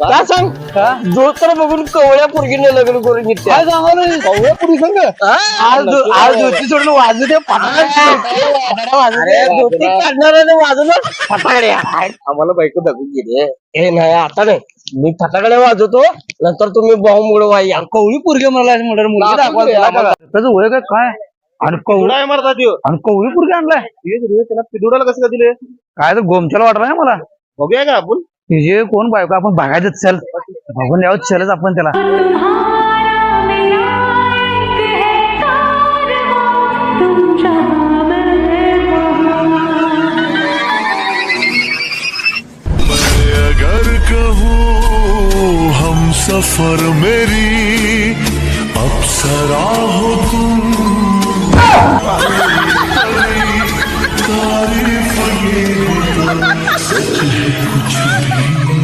काय सांग जो तर बघून कवळ्या पोरगीने लग्न करून घेतले काय सांगाल कवळ्या पुरी संग आज ज्योती सोडून वाजू दे धोती काढणाऱ्याने वाजवलं फटाकड्या आम्हाला बायको दाखवून गेले हे नाही आता नाही मी फटाकड्या वाजवतो नंतर तुम्ही बॉम्ब उडवा या कवळी पुरगे मला म्हणलं मुलगी दाखवा त्याचं वय काय आणि कवळा आहे मारतात ह्यो. आणि कवळी पुरगे आणलाय त्याला पिडुडाला कसं काय दिले काय तर गोमच्याला वाटलं ना मला बघूया का आपण तिचे कोण बायको आपण बघायचं चल बघून यावं चलच आपण त्याला अगर कहूँ हम सफर मेरी अप्सरा हो तुम तारीफ ये सच है कुछ भी